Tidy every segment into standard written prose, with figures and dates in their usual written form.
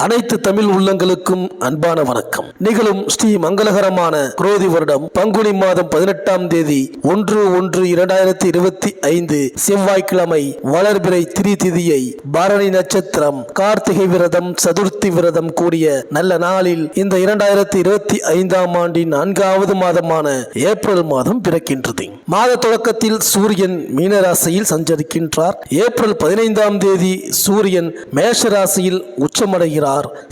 அனைத்து தமிழ் உள்ளங்களுக்கும் அன்பான வணக்கம். நிகழும் ஸ்ரீ மங்களகரமான குரோதி வருடம் பங்குனி மாதம் 18ஆம் தேதி 1/1/2025 செவ்வாய்க்கிழமை வளர்பிறை திதியை பரணி நட்சத்திரம் கார்த்திகை விரதம் சதுர்த்தி விரதம் கூடிய நல்ல நாளில் இந்த 2025ஆம் ஆண்டின் 4வது மாதமான ஏப்ரல் மாதம் பிறக்கின்றது. மாத தொடக்கத்தில் சூரியன் மீனராசியில் சஞ்சரிக்கின்றார். ஏப்ரல் 15ஆம் தேதி சூரியன் மேஷ ராசியில் உச்சமடைகிறார்.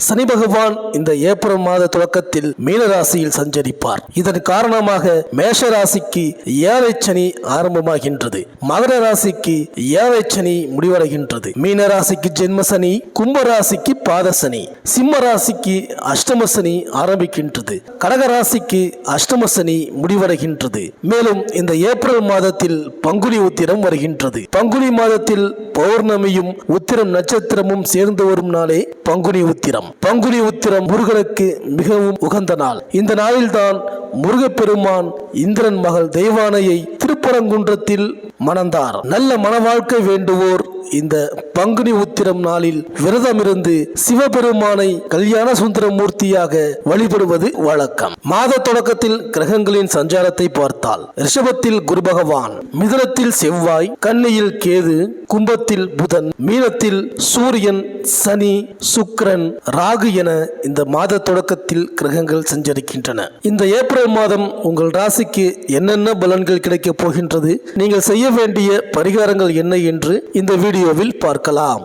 சனி பகவான் இந்த ஏப்ரல் மாத தொடக்கத்தில் மீனராசியில் சஞ்சரிப்பார். இதன் காரணமாக மேஷ ராசிக்கு ஏழை சனி ஆரம்பமாகின்றது. மகர ராசிக்கு ஏழை சனி முடிவடைகின்றது. மீன ராசிக்கு ஜென்ம சனி, கும்ப ராசிக்கு பாத சனி, சிம்ம ராசிக்கு அஷ்டம சனி ஆரம்பிக்கின்றது. கடக ராசிக்கு அஷ்டம சனி முடிவடைகின்றது. மேலும் இந்த ஏப்ரல் மாதத்தில் பங்குனி உத்திரம் வருகின்றது. பங்குனி மாதத்தில் பௌர்ணமியும் உத்திரம் நட்சத்திரமும் சேர்ந்து வரும் நாளே பங்குனி உத்திரம். பங்குனி உத்திரம் முருகனுக்கு மிகவும் உகந்த நாள். இந்த நாளில்தான் முருகப்பெருமான் இந்திரன் மகள் தெய்வானையை திருப்பரங்குன்றத்தில் மணந்தார். நல்ல மன வாழ்க்கை வேண்டுவோர் இந்த பங்குனி உத்திரம் நாளில் விரதமிருந்து சிவபெருமானை கல்யாண சுந்தரமூர்த்தியாக வழிபடுவது வழக்கம். மாத தொடக்கத்தில் கிரகங்களின் சஞ்சாரத்தை பார்த்தால் ரிஷபத்தில் குரு பகவான், மிதுனத்தில் செவ்வாய், கன்னியில் கேது, கும்பத்தில் புதன், மீனத்தில் சூரியன், சனி, சுக்கிரன், ராகு என இந்த மாத தொடக்கத்தில் கிரகங்கள் சஞ்சரிக்கின்றன. இந்த ஏப்ரல் மாதம் உங்கள் ராசிக்கு என்னென்ன பலன்கள் கிடைக்கப் போகின்றது, நீங்கள் செய்ய வேண்டிய பரிகாரங்கள் என்ன என்று இந்த வீடியோவில் பார்க்கலாம்.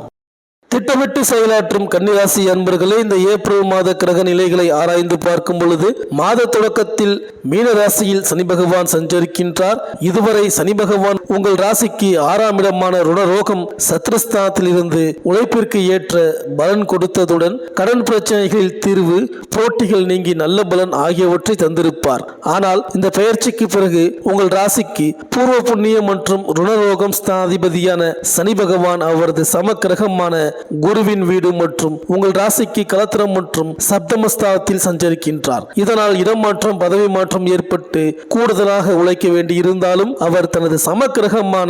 திட்டமிட்டு செயலாற்றும் கன்னிராசி அன்பர்களே, இந்த ஏப்ரல் மாத கிரக நிலைகளை ஆராய்ந்து பார்க்கும் பொழுது மாத தொடக்கத்தில் மீன ராசியில் சனி பகவான் சஞ்சரிக்கின்றார். இதுவரை சனி பகவான் உங்கள் ராசிக்கு 6ஆம் இடமான ருணரோகம் சத்ருஸ்தானத்தில் இருந்து உழைப்பிற்கு ஏற்ற பலன் கொடுத்ததுடன் கடன் பிரச்சனைகளில் தீர்வு, போட்டிகள் நீங்கி நல்ல பலன் ஆகியவற்றை தந்திருப்பார். ஆனால் இந்த பெயர்ச்சிக்கு பிறகு உங்கள் ராசிக்கு பூர்வ புண்ணியம் மற்றும் ருணரோகம் ஸ்தானாதிபதியான சனி பகவான் அவரது சம கிரகமான குருவின் வீடு மற்றும் உங்கள் ராசிக்கு கலத்திரம் மற்றும் சப்தமஸ்தானத்தில் சஞ்சரிக்கின்றார். இதனால் இடமாற்றம், பதவி மாற்றம் ஏற்பட்டு கூடுதலாக உழைக்க வேண்டி இருந்தாலும் அவர் தனது சமக்கிரகமான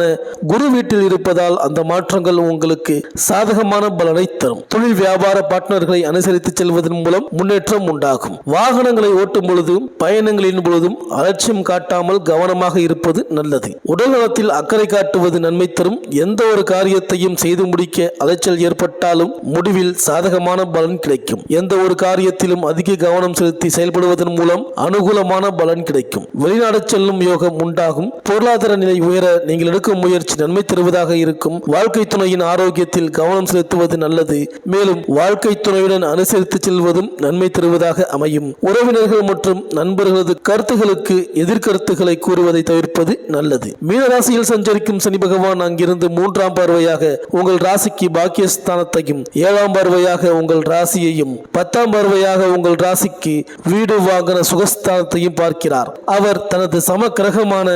குரு வீட்டில் இருப்பதால் அந்த மாற்றங்கள் உங்களுக்கு சாதகமான பலனை தரும். தொழில் வியாபார பார்ட்னர்களை அனுசரித்து செல்வதன் மூலம் முன்னேற்றம் உண்டாகும். வாகனங்களை ஓட்டும் பொழுதும் பயணங்களின் பொழுதும் அலட்சியம் காட்டாமல் கவனமாக இருப்பது நல்லது. உடல் நலத்தில் அக்கறை காட்டுவது நன்மை தரும். எந்த ஒரு காரியத்தையும் செய்து முடிக்க அலைச்சல் ஏற்பட்டாலும் முடிவில் சாதகமான பலன் கிடைக்கும். எந்த ஒரு காரியத்திலும் அதிக கவனம் செலுத்தி செயல்படுவதன் மூலம் அனுகூலமான பலன் கிடைக்கும். வெளிநாடு செல்லும் யோகம் உண்டாகும். பொருளாதார நிலை உயர நீங்கள் எடுக்கும் முயற்சி நன்மை தருவதாக இருக்கும். வாழ்க்கை துணையின் ஆரோக்கியத்தில் கவனம் செலுத்துவது நல்லது. மேலும் வாழ்க்கை துணையுடன் அனுசரித்து செல்வதும் நன்மை தருவதாக அமையும். உறவினர்கள் மற்றும் நண்பர்களது கருத்துகளுக்கு எதிர்கருத்துக்களை கூறுவதை தவிர்ப்பது நல்லது. மீனராசியில் சஞ்சரிக்கும் சனி பகவான் அங்கிருந்து 3ஆம் பார்வையாக உங்கள் ராசிக்கு பாக்கியஸ்தானத்தையும் 7ஆம் பார்வையாக உங்கள் ராசியையும் 10ஆம் பார்வையாக உங்கள் ராசிக்கு வீடு வாகன சுகஸ்தானத்தையும் பார்க்கிறார். அவர் தனது சம கிரகமான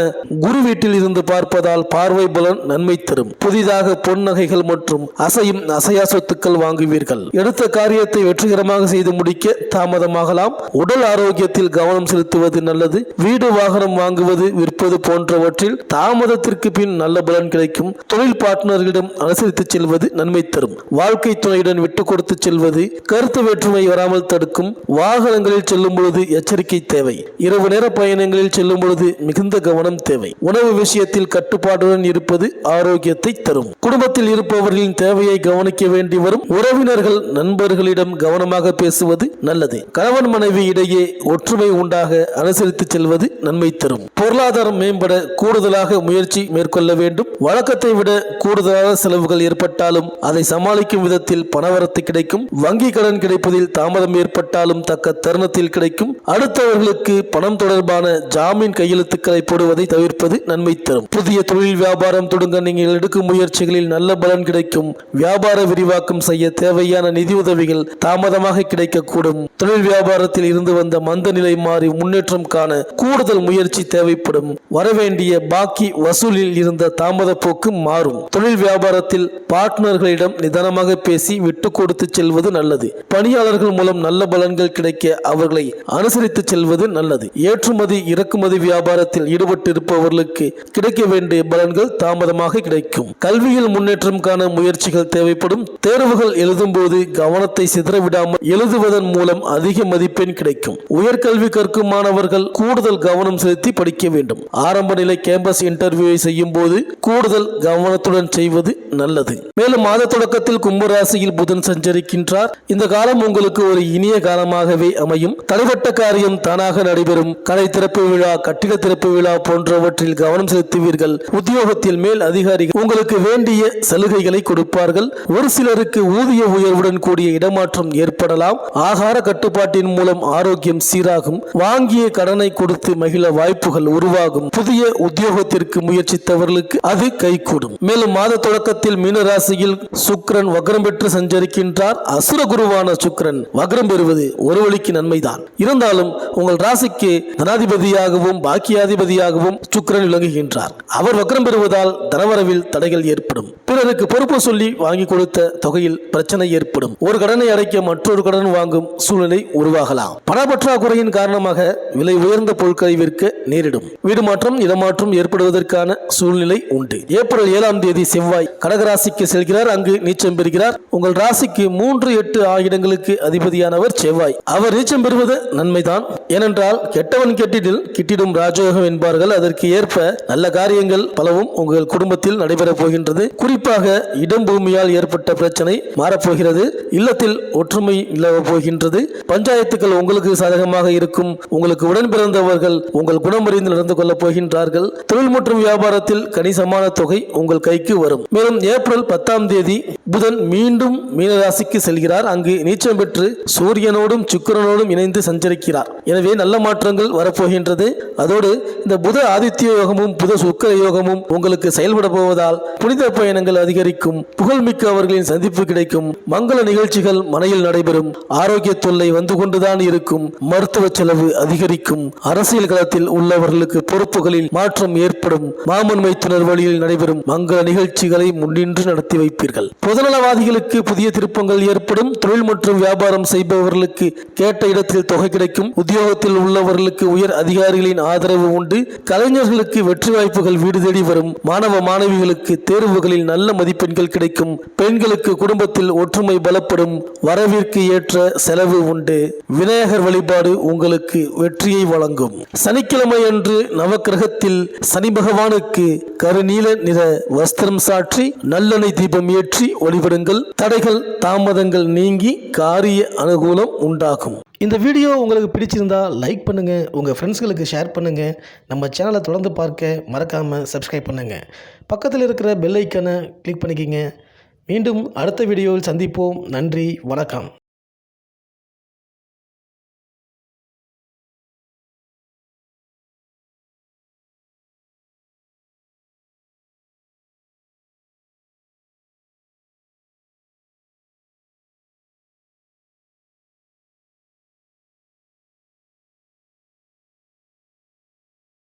குரு வீட்டில் இருந்து பார்ப்பதால் பார்வை பலன் நன்மை தரும். புதிதாக பொன் நகைகள் மற்றும் அசையும் அசையா சொத்துக்கள் வாங்குவீர்கள். எடுத்த காரியத்தை வெற்றிகரமாக செய்து முடிக்க தாமதமாகலாம். உடல் ஆரோக்கியத்தில் கவனம் செலுத்துவது நல்லது. வீடு வாகனம் வாங்குவது, விற்பது போன்றவற்றில் தாமதத்திற்கு பின் நல்ல பலன் கிடைக்கும். தொழில் பார்ட்னர்களிடம் அனுசரித்து செல்வது நன்மை தரும். வாழ்க்கை துணையுடன் விட்டு கொடுத்து செல்வது கருத்து வேற்றுமை வராமல் தடுக்கும். வாகனங்களில் செல்லும் பொழுது எச்சரிக்கை தேவை. இரவு நேர பயணங்களில் செல்லும் பொழுது மிகுந்த கவனம் தேவை. உணவு விஷயத்தில் கட்டுப்பாடுடன் இருப்பது ஆரோக்கியத்தை தரும். குடும்பத்தில் இருப்பவர்களின் தேவையை கவனிக்க வேண்டி வரும். உறவினர்கள், நண்பர்களிடம் கவனமாக பேசுவது நல்லது. கணவன் மனைவி இடையே ஒற்றுமை உண்டாக அனுசரித்து செல்வது நன்மை தரும். பொருளாதாரம் மேம்பட கூடுதலாக முயற்சி மேற்கொள்ள வேண்டும். வழக்கத்தை விட கூடுதலான செலவுகள் ஏற்பட்டாலும் அதை சமாளிக்கும் விதத்தில் பணவரத்து கிடைக்கும். வங்கி கடன் கிடைப்பதில் தாமதம் ஏற்பட்டாலும் தக்க தருணத்தில் கிடைக்கும். அடுத்தவர்களுக்கு பணம் தொடர்பான ஜாமீன் கையெழுத்துக்களை போடுவதை தவிர்ப்பது நன்மை தரும். புதிய தொழில் வியாபாரம் தொடங்க நீங்கள் எடுக்கும் முயற்சிகளில் நல்ல பலன் கிடைக்கும். வியாபார விரிவாக்கம் செய்ய தேவையான நிதி உதவிகள் தாமதமாக கிடைக்கக்கூடும். தொழில் வியாபாரத்தில் இருந்து வந்த மந்த நிலை மாறி முன்னேற்றம் காண கூடுதல் முயற்சி தேவைப்படும். வரவேண்டிய பாக்கி வசூலில் இருந்த தாமத போக்கு மாறும். தொழில் வியாபாரத்தில் பார்ட்னர்களிடம் நிதானமாக பேசி விட்டு கொடுத்து செல்வது நல்லது. பணியாளர்கள் மூலம் நல்ல பலன்கள் கிடைக்க அவர்களை அனுசரித்து செல்வது நல்லது. ஏற்றுமதி இறக்குமதி வியாபாரத்தில் ஈடுபட்டு இருப்பவர்களுக்கு கிடைக்க வேண்டிய பலன்கள் தாமதமாக கிடைக்கும். கல்வியில் முன்னேற்றம் காண முயற்சிகள் தேவைப்படும். தேர்வுகள் எழுதும் போது கவனத்தை சிதறவிடாமல் எழுதுவதன் மூலம் அதிக மதிப்பெண் கிடைக்கும். உயர்கல்வி கற்கும் மாணவர்கள் கூடுதல் கவனம் செலுத்தி படிக்க வேண்டும். ஆரம்ப நிலை கேம்பஸ் இன்டர்வியூவை செய்யும் போது கூடுதல் கவனத்துடன் செய்வது நல்லது. மேலும் மாத தொடக்கத்தில் கும்பராசியில் புதன் சஞ்சரிக்கின்றார். இந்த காலம் உங்களுக்கு ஒரு இனிய காலமாகவே அமையும். தடைப்பட்ட காரியம் தானாக நடைபெறும். கடை திறப்பு விழா, கட்டிட திறப்பு விழா போன்றவற்றில் கவனம் செலுத்துவீர்கள். உத்தியோகத்தில் மேல் அதிகாரிகள் உங்களுக்கு வேண்டிய சலுகைகளை கொடுப்பார்கள். ஒரு சிலருக்கு ஊதிய உயர்வுடன் கூடிய இடமாற்றம் ஏற்படலாம். ஆகார கட்டுப்பாட்டின் மூலம் ஆரோக்கியம் சீராகும். வாங்கிய கடனை கொடுத்து மகிழ வாய்ப்புகள் உருவாகும். புதிய உத்தியோகத்திற்கு முயற்சித்தவர்களுக்கு அது கைகூடும். மேலும் மாத தொடக்கத்தில் மீனராசியில் சுக்கிரன் வக்ரம் பெற்று சஞ்சரிக்கின்றார். அசுர குருவான சுக்கிரன் வக்ரம் பெறுவது ஒரு வழிக்கு நன்மைதான். இருந்தாலும் உங்கள் ராசிக்கு தனாதிபதியாகவும் பாக்கியாதிபதியாகவும் சுக்கிரன் விளங்குகின்றார். அவர் வக்ரம் பெறுவதால் தனவரவில் தடைகள் ஏற்படும். பிறருக்கு பொறுப்பு சொல்லி வாங்கி கொடுத்த தொகையில் பிரச்சனை ஏற்படும். ஒரு கடனை அடைக்க மற்றொரு கடன் வாங்கும் சூழ்நிலை உருவாகலாம். பணப்பற்றாக்குறையின் காரணமாக விலை உயர்ந்த பொருட்களை விற்க நேரிடும். வீடு மாற்றம், இடமாற்றம் ஏற்படுவதற்கான சூழ்நிலை உண்டு. ஏப்ரல் 7ஆம் தேதி செவ்வாய் கடகராசிக்கு செல்கிறார். அங்கு நீச்சம் பெறுகிறார். உங்கள் ராசிக்கு 3, 8 ஆகிடங்களுக்கு அதிபதியானவர் செவ்வாய். அவர் நீச்சம் பெறுவது நன்மைதான். ஏனென்றால் கெட்டவன் கெட்டிடில் கிட்டிடும் ராஜயோகம் என்பார்கள். அதற்கு ஏற்ப நல்ல காரியங்கள் பலவும் உங்கள் குடும்பத்தில் நடைபெறப் போகின்றது. குறிப்பாக இடம் பூமியால் ஏற்பட்ட பிரச்சனை மாறப்போகிறது. இல்லத்தில் ஒற்றுமை நிலவ போகின்றது. பஞ்சாயத்துக்கள் உங்களுக்கு சாதகமாக இருக்கும். உங்களுக்கு உடன் பிறந்தவர்கள் உங்கள் குணமறிந்து நடந்து கொள்ளப் போகின்றார்கள். தொழில் மற்றும் வியாபாரத்தில் கணிசமான தொகை உங்கள் கைக்கு வரும். மேலும் ஏப்ரல் 10ஆம் தேதி புதன் மீண்டும் மீனராசிக்கு செல்கிறார். அங்கு நீச்சம் பெற்று சூரியனோடும் சுக்கிரனோடும் இணைந்து சஞ்சரிக்கிறார். எனவே நல்ல மாற்றங்கள் வரப்போகின்றது. அதோடு இந்த புத ஆதித்ய யோகமும் புத சுக்கிர யோகமும் உங்களுக்கு செயல்பட போவதால் புனித பயணங்கள் அதிகரிக்கும். புகழ்மிக்க அவர்களின் சந்திப்பு கிடைக்கும். மங்கள நிகழ்ச்சிகள் மனையில் நடைபெறும். ஆரோக்கிய தொல்லை வந்து கொண்டுதான் இருக்கும். மருத்துவ செலவு அதிகரிக்கும். அரசியல் களத்தில் உள்ளவர்களுக்கு பொறுப்புகளில் மாற்றம் ஏற்படும். மாமன் மைத்துனர் வழியில் நடைபெறும் மங்கள நிகழ்ச்சிகளை முன்னின்று நடத்தி வைப்பீர்கள். பொதுநலவாதிகளுக்கு புதிய திருப்பங்கள் ஏற்படும். தொழில் மற்றும் வியாபாரம் செய்பவர்களுக்கு கேட்ட இடத்தில் தொகை கிடைக்கும். உத்தியோகத்தில் உள்ளவர்களுக்கு உயர் அதிகாரிகளின் ஆதரவு உண்டு. கலைஞர்களுக்கு வெற்றி வாய்ப்புகள் வீடு தேடி வரும். மாணவ மாணவிகளுக்கு தேர்வுகளில் நல்ல மதிப்பெண்கள் கிடைக்கும். பெண்களுக்கு குடும்பத்தில் ஒற்றுமை பலப்படும். வரவிற்கு ஏற்ற செலவு உண்டு. விநாயகர் வழிபாடு உங்களுக்கு வெற்றியை வழங்கும். சனிக்கிழமை அன்று நவக்கிரகத்தில் சனி பகவானுக்கு கருநீல நிற வஸ்திரம் சாற்றி நல்லெண்ணெய் தீபம் ஏற்றி வழிபடுங்கள். தடைகள் தாமதங்கள் நீங்கி காரிய அனுகூலம் உண்டாகும். இந்த வீடியோ உங்களுக்கு பிடிச்சிருந்தா லைக் பண்ணுங்க, உங்க ஃப்ரெண்ட்ஸ்களுக்கு ஷேர் பண்ணுங்க. நம்ம சேனலை தொடர்ந்து பார்க்க மறக்காம சப்ஸ்கிரைப் பண்ணுங்க. பக்கத்தில் இருக்கிற பெல் ஐக்கானை கிளிக் பண்ணிக்கிங்க. மீண்டும் அடுத்த வீடியோவில் சந்திப்போம். நன்றி, வணக்கம்.